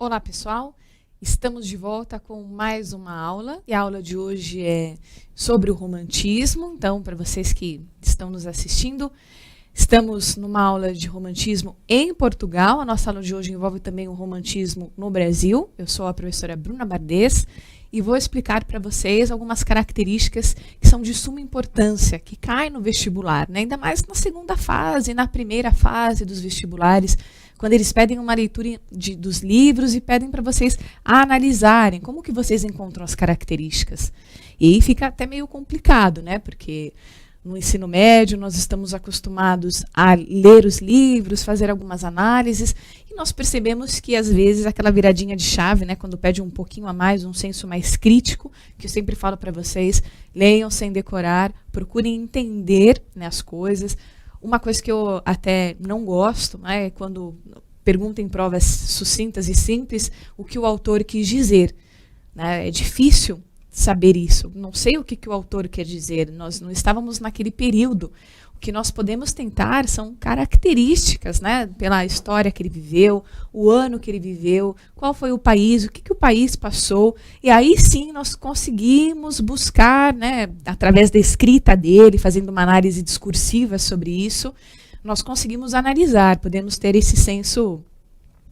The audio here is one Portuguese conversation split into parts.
Olá, pessoal. Estamos de volta com mais uma aula. E a aula de hoje é sobre o romantismo. Então, para vocês que estão nos assistindo, estamos numa aula de romantismo em Portugal. A nossa aula de hoje envolve também o romantismo no Brasil. Eu sou a professora Bruna Bardez e vou explicar para vocês algumas características que são de suma importância, que caem no vestibular, né? Ainda mais na segunda fase, na primeira fase dos vestibulares, quando eles pedem uma leitura dos livros e pedem para vocês analisarem como que vocês encontram as características. E aí fica até meio complicado, né? Porque no ensino médio nós estamos acostumados a ler os livros, fazer algumas análises, e nós percebemos que às vezes aquela viradinha de chave, né, quando pede um pouquinho a mais, um senso mais crítico, que eu sempre falo para vocês, leiam sem decorar, procurem entender, né, as coisas. Uma coisa que eu até não gosto, né, é quando perguntam em provas sucintas e simples o que o autor quis dizer, né? É difícil saber isso. Não sei o que o autor quer dizer. Nós não estávamos naquele período. O que nós podemos tentar são características, né, pela história que ele viveu, o ano que ele viveu, qual foi o país, o que o país passou. E aí sim nós conseguimos buscar, né, através da escrita dele, fazendo uma análise discursiva sobre isso, nós conseguimos analisar, podemos ter esse senso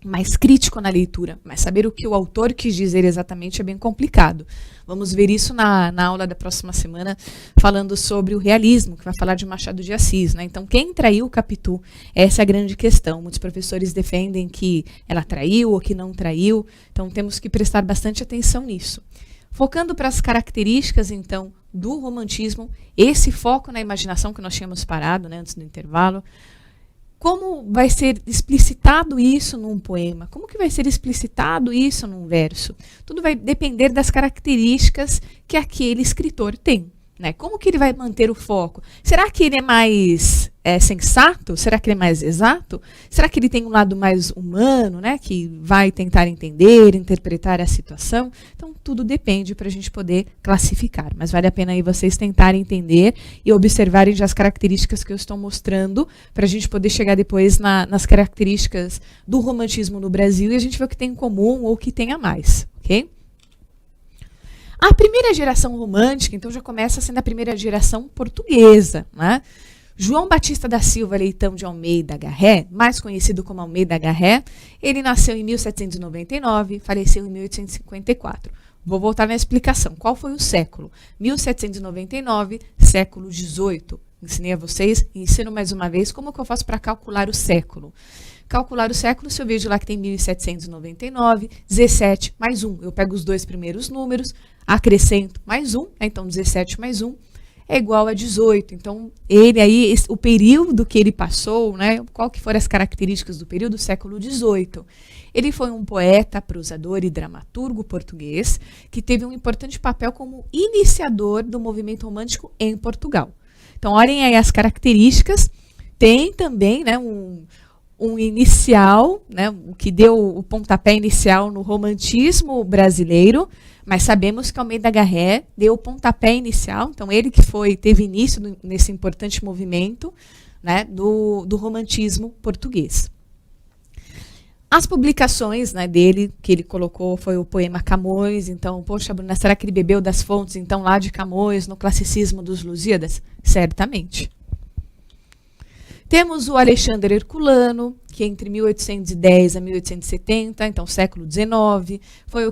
mais crítico na leitura, mas saber o que o autor quis dizer exatamente é bem complicado. Vamos ver isso na aula da próxima semana, falando sobre o realismo, que vai falar de Machado de Assis, né? Então, quem traiu Capitu? Essa é a grande questão. Muitos professores defendem que ela traiu ou que não traiu, então temos que prestar bastante atenção nisso. Focando para as características, então, do romantismo, esse foco na imaginação que nós tínhamos parado, né, antes do intervalo. Como vai ser explicitado isso num poema? Como que vai ser explicitado isso num verso? Tudo vai depender das características que aquele escritor tem, né? Como que ele vai manter o foco? Será que ele é mais sensato? Será que ele é mais exato? Será que ele tem um lado mais humano, né? Que vai tentar entender, interpretar a situação? Então, tudo depende para a gente poder classificar. Mas vale a pena aí vocês tentarem entender e observarem já as características que eu estou mostrando para a gente poder chegar depois nas características do romantismo no Brasil e a gente ver o que tem em comum ou o que tem a mais, ok? A primeira geração romântica, então, já começa sendo a primeira geração portuguesa, né? João Batista da Silva Leitão de Almeida Garré, mais conhecido como Almeida Garré, ele nasceu em 1799, faleceu em 1854. Vou voltar na explicação. Qual foi o século? 1799, século XVIII. Ensinei a vocês e ensino mais uma vez como que eu faço para calcular o século. Calcular o século, se eu vejo lá que tem 1799, 17 mais 1. Eu pego os dois primeiros números, acrescento mais 1, então 17 mais 1 é igual a 18. Então, ele aí, o período que ele passou, né, qual que foram as características do período? Século XVIII. Ele foi um poeta, prosador e dramaturgo português que teve um importante papel como iniciador do movimento romântico em Portugal. Então, olhem aí as características. Tem também, né, um inicial, né, o que deu o pontapé inicial no romantismo brasileiro, mas sabemos que Almeida Garré deu o pontapé inicial, então ele que teve início nesse importante movimento, né, do romantismo português. As publicações, né, dele, que ele colocou, foi o poema Camões. Então, poxa, Bruna, será que ele bebeu das fontes, então, lá de Camões, no classicismo dos Lusíadas? Certamente. Temos o Alexandre Herculano, que entre 1810 a 1870, então século XIX, foi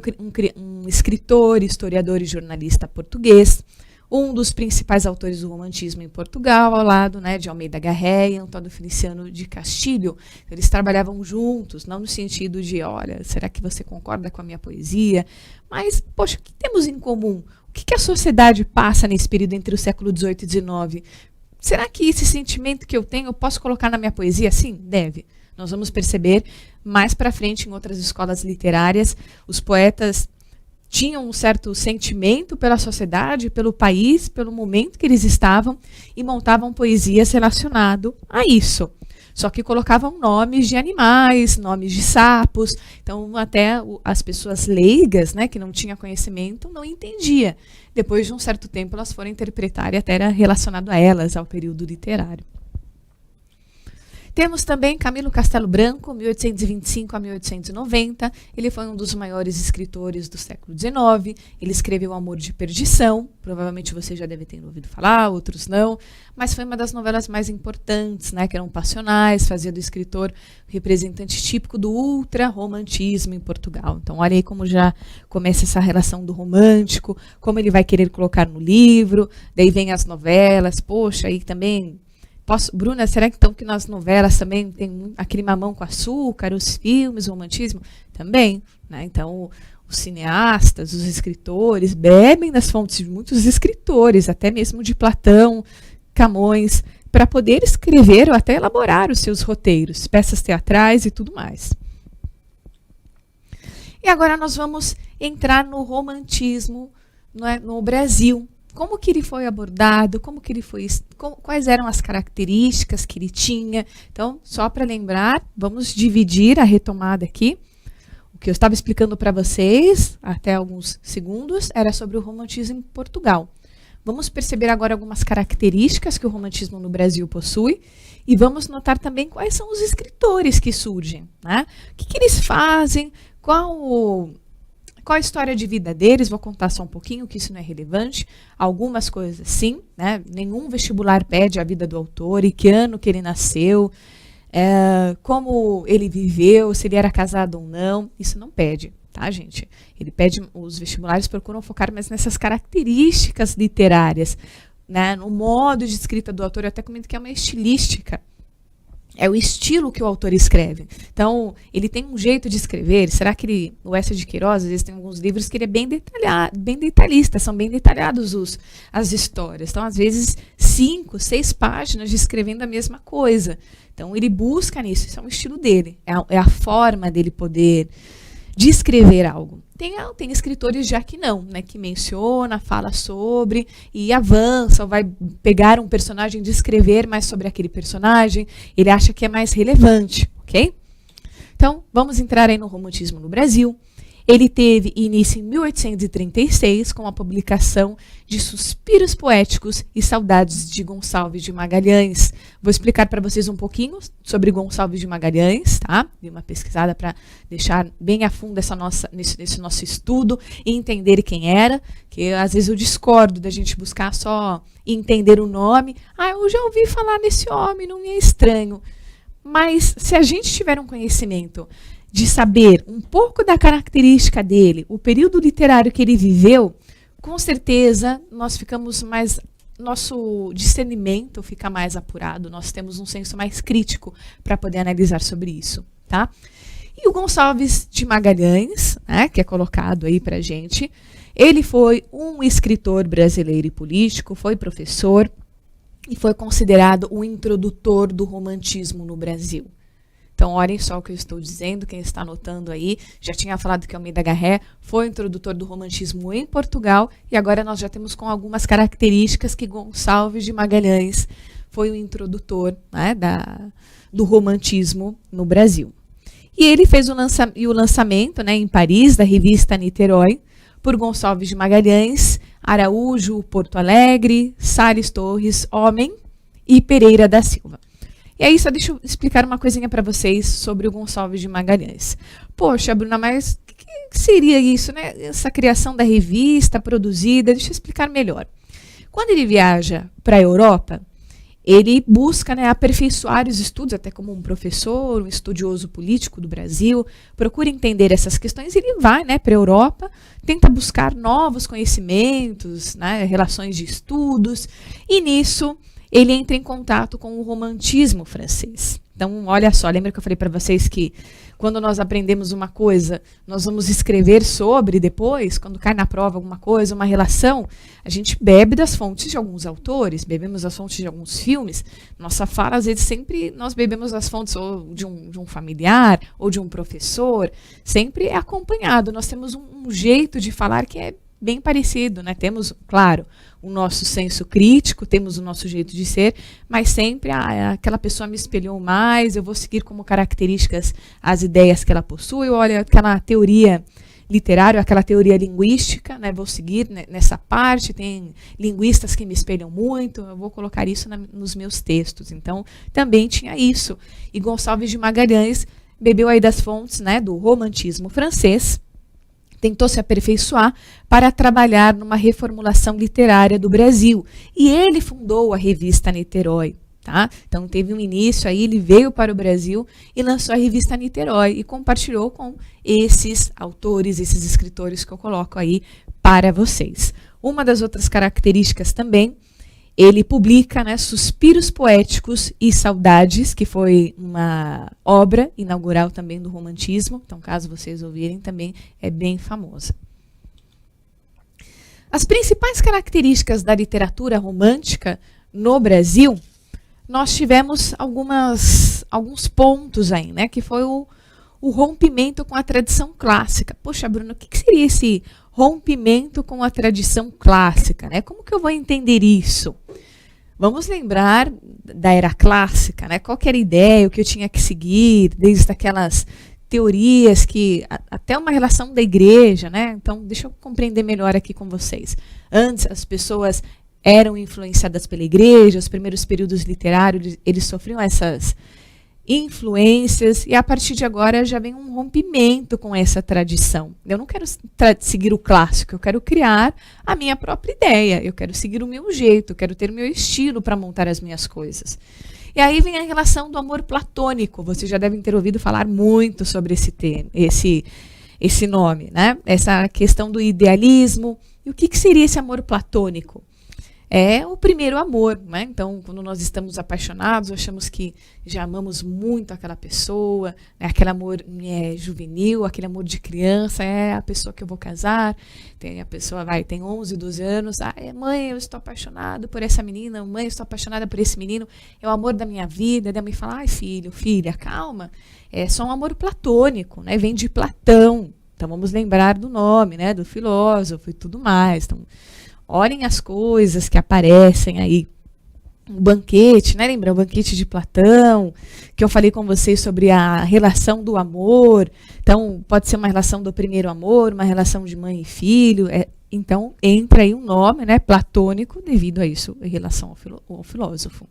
um escritor, historiador e jornalista português, um dos principais autores do romantismo em Portugal, ao lado, né, de Almeida Garré e Antônio Feliciano de Castilho. Eles trabalhavam juntos, não no sentido de, olha, será que você concorda com a minha poesia? Mas, poxa, o que temos em comum? O que a sociedade passa nesse período entre o século XVIII e XIX? Será que esse sentimento que eu tenho eu posso colocar na minha poesia? Sim, deve. Nós vamos perceber mais para frente em outras escolas literárias, os poetas tinham um certo sentimento pela sociedade, pelo país, pelo momento que eles estavam e montavam poesias relacionadas a isso. Só que colocavam nomes de animais, nomes de sapos. Então, até as pessoas leigas, né, que não tinham conhecimento, não entendiam. Depois de um certo tempo, elas foram interpretar e até era relacionado a elas, ao período literário. Temos também Camilo Castelo Branco, 1825 a 1890. Ele foi um dos maiores escritores do século XIX. Ele escreveu Amor de Perdição. Provavelmente você já deve ter ouvido falar, outros não. Mas foi uma das novelas mais importantes, né, que eram passionais, fazia do escritor o representante típico do ultra-romantismo em Portugal. Então, olha aí como já começa essa relação do romântico, como ele vai querer colocar no livro. Daí vem as novelas. Poxa, aí também... Bruna, será que então que nas novelas também tem aquele mamão com açúcar, os filmes, o romantismo? Também, né? Então, os cineastas, os escritores, bebem das fontes de muitos escritores, até mesmo de Platão, Camões, para poder escrever ou até elaborar os seus roteiros, peças teatrais e tudo mais. E agora nós vamos entrar no romantismo, no Brasil. Como que ele foi abordado, quais eram as características que ele tinha. Então, só para lembrar, vamos dividir a retomada aqui. O que eu estava explicando para vocês, até alguns segundos, era sobre o romantismo em Portugal. Vamos perceber agora algumas características que o romantismo no Brasil possui e vamos notar também quais são os escritores que surgem, né? O que eles fazem, qual a história de vida deles. Vou contar só um pouquinho, que isso não é relevante. Algumas coisas sim, né? Nenhum vestibular pede a vida do autor, e que ano que ele nasceu, como ele viveu, se ele era casado ou não. Isso não pede, tá, gente? Ele pede, os vestibulares procuram focar mais nessas características literárias, né? No modo de escrita do autor. Eu até comento que é uma estilística. É o estilo que o autor escreve. Então, ele tem um jeito de escrever. Será que o Eça de Queiroz, às vezes tem alguns livros que ele é bem detalhista, são bem detalhados as histórias. Então, às vezes, 5, 6 páginas descrevendo a mesma coisa. Então, ele busca nisso, isso é um estilo dele. É a forma dele poder descrever algo. Tem escritores já que não, né, que menciona, fala sobre e avança, ou vai pegar um personagem e descrever mais sobre aquele personagem, ele acha que é mais relevante, ok? Então, vamos entrar aí no romantismo no Brasil. Ele teve início em 1836 com a publicação de Suspiros Poéticos e Saudades de Gonçalves de Magalhães. Vou explicar para vocês um pouquinho sobre Gonçalves de Magalhães, tá? Dei uma pesquisada para deixar bem a fundo nesse nosso estudo e entender quem era, que às vezes eu discordo da gente buscar só entender o nome. Eu já ouvi falar nesse homem, não me é estranho. Mas se a gente tiver um conhecimento de saber um pouco da característica dele, o período literário que ele viveu, com certeza nosso discernimento fica mais apurado, nós temos um senso mais crítico para poder analisar sobre isso, tá? E o Gonçalves de Magalhães, né, que é colocado aí para a gente, ele foi um escritor brasileiro e político, foi professor e foi considerado o introdutor do romantismo no Brasil. Então, olhem só o que eu estou dizendo, quem está anotando aí, já tinha falado que Almeida Garré foi o introdutor do romantismo em Portugal, e agora nós já temos com algumas características que Gonçalves de Magalhães foi o introdutor, né, do romantismo no Brasil. E ele fez o lançamento, né, em Paris, da revista Niterói, por Gonçalves de Magalhães, Araújo, Porto Alegre, Salles Torres, Homem e Pereira da Silva. E aí, só deixa eu explicar uma coisinha para vocês sobre o Gonçalves de Magalhães. Poxa, Bruna, mas o que seria isso, né? Essa criação da revista produzida, deixa eu explicar melhor. Quando ele viaja para a Europa, ele busca, né, aperfeiçoar os estudos, até como um professor, um estudioso político do Brasil, procura entender essas questões e ele vai, né, para a Europa, tenta buscar novos conhecimentos, né, relações de estudos, e nisso ele entra em contato com o romantismo francês. Então, olha só, lembra que eu falei para vocês que quando nós aprendemos uma coisa, nós vamos escrever sobre depois, quando cai na prova alguma coisa, uma relação, a gente bebe das fontes de alguns autores, bebemos das fontes de alguns filmes. Nossa fala, às vezes, sempre nós bebemos das fontes ou de um familiar ou de um professor, sempre é acompanhado. Nós temos um jeito de falar que é bem parecido, né? Temos, claro, o nosso senso crítico, temos o nosso jeito de ser, mas sempre aquela pessoa me espelhou mais, eu vou seguir como características as ideias que ela possui, olha, aquela teoria literário, aquela teoria linguística, né? Vou seguir nessa parte, tem linguistas que me espelham muito, eu vou colocar isso nos meus textos. Então, também tinha isso. E Gonçalves de Magalhães bebeu aí das fontes, né, do romantismo francês, tentou se aperfeiçoar para trabalhar numa reformulação literária do Brasil. E ele fundou a revista Niterói. Tá? Então teve um início aí, ele veio para o Brasil e lançou a revista Niterói e compartilhou com esses autores, esses escritores que eu coloco aí para vocês. Uma das outras características também, ele publica, né, Suspiros Poéticos e Saudades, que foi uma obra inaugural também do romantismo, então caso vocês ouvirem também é bem famosa. As principais características da literatura romântica no Brasil, nós tivemos alguns pontos aí, né? Que foi o rompimento com a tradição clássica. Poxa, Bruno, o que seria esse rompimento com a tradição clássica, né? Como que eu vou entender isso? Vamos lembrar da era clássica, né? Qual que era a ideia, o que eu tinha que seguir, desde aquelas teorias que até uma relação da igreja, né? Então, deixa eu compreender melhor aqui com vocês. Antes, as pessoas eram influenciadas pela igreja, os primeiros períodos literários, eles sofriam essas influências, e a partir de agora já vem um rompimento com essa tradição. Eu não quero seguir o clássico, eu quero criar a minha própria ideia, eu quero seguir o meu jeito, eu quero ter o meu estilo para montar as minhas coisas. E aí vem a relação do amor platônico, vocês já devem ter ouvido falar muito sobre esse tema, esse nome, né? Essa questão do idealismo. E o que seria esse amor platônico? É o primeiro amor, né? Então, quando nós estamos apaixonados, achamos que já amamos muito aquela pessoa, né? Aquele amor juvenil, aquele amor de criança, é a pessoa que eu vou casar. A pessoa tem 11, 12 anos, mãe, eu estou apaixonado por essa menina, mãe, eu estou apaixonada por esse menino, é o amor da minha vida. Daí a mãe fala, ai filho, filha, calma, é só um amor platônico, né? Vem de Platão. Então, vamos lembrar do nome, né? Do filósofo e tudo mais. Então, olhem as coisas que aparecem aí. Um banquete, né? Lembra o banquete de Platão, que eu falei com vocês sobre a relação do amor. Então, pode ser uma relação do primeiro amor, uma relação de mãe e filho. Então, entra aí um nome, né, platônico, devido a isso, em relação ao filósofo.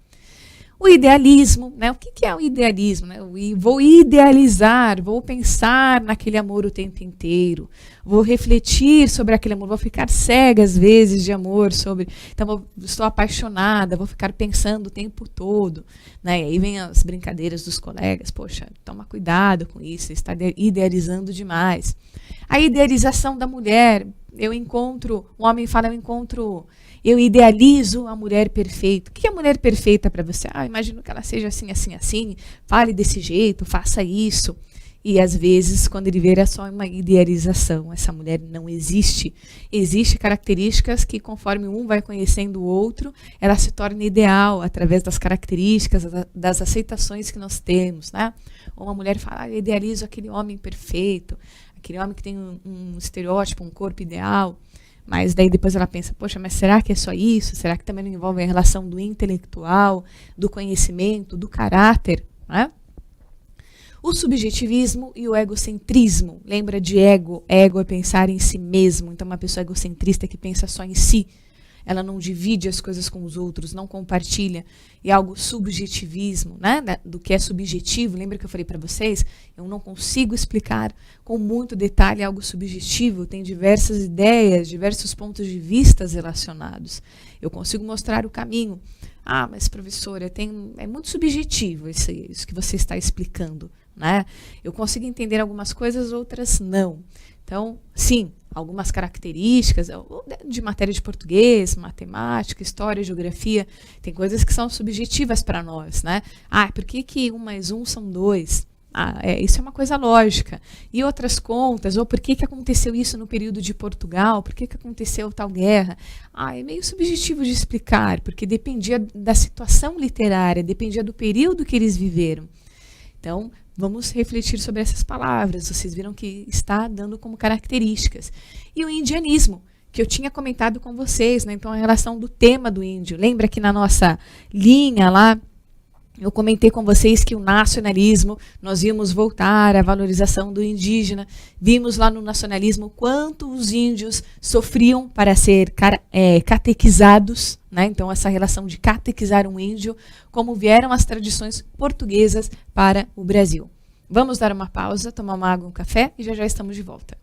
O idealismo, né? O que é o idealismo? Né? Vou idealizar, vou pensar naquele amor o tempo inteiro, vou refletir sobre aquele amor, vou ficar cega às vezes de amor sobre. Então, estou apaixonada, vou ficar pensando o tempo todo. Né? E aí vem as brincadeiras dos colegas, poxa, toma cuidado com isso, você está idealizando demais. A idealização da mulher, um homem fala, eu idealizo a mulher perfeita. O que é a mulher perfeita para você? Imagino que ela seja assim, assim, assim, fale desse jeito, faça isso. E às vezes, quando ele vê, é só uma idealização. Essa mulher não existe. Existem características que, conforme um vai conhecendo o outro, ela se torna ideal através das características, das aceitações que nós temos. Né? Ou uma mulher fala, eu idealizo aquele homem perfeito, aquele homem que tem um estereótipo, um corpo ideal. Mas daí depois ela pensa, poxa, mas será que é só isso? Será que também não envolve a relação do intelectual, do conhecimento, do caráter? Né? O subjetivismo e o egocentrismo. Lembra de ego? Ego é pensar em si mesmo. Então, uma pessoa egocentrista que pensa só em si. Ela não divide as coisas com os outros, não compartilha. E algo subjetivismo, né? Do que é subjetivo. Lembra que eu falei para vocês? Eu não consigo explicar com muito detalhe algo subjetivo. Tem diversas ideias, diversos pontos de vista relacionados. Eu consigo mostrar o caminho. Mas professora, é muito subjetivo isso que você está explicando. Né? Eu consigo entender algumas coisas, outras não. Então, sim, algumas características de matéria de português, matemática, história, geografia, tem coisas que são subjetivas para nós, né? Por que 1 mais 1 são 2? Isso é uma coisa lógica. E outras contas, ou por que aconteceu isso no período de Portugal, por que aconteceu tal guerra? É meio subjetivo de explicar, porque dependia da situação literária, dependia do período que eles viveram. Então, vamos refletir sobre essas palavras. Vocês viram que está dando como características. E o indianismo, que eu tinha comentado com vocês, né? Então, a relação do tema do índio. Lembra que na nossa linha lá, Eu comentei com vocês que o nacionalismo, nós vimos voltar à valorização do indígena, vimos lá no nacionalismo quanto os índios sofriam para ser catequizados, né? Então essa relação de catequizar um índio, como vieram as tradições portuguesas para o Brasil. Vamos dar uma pausa, tomar uma água, um café e já já estamos de volta.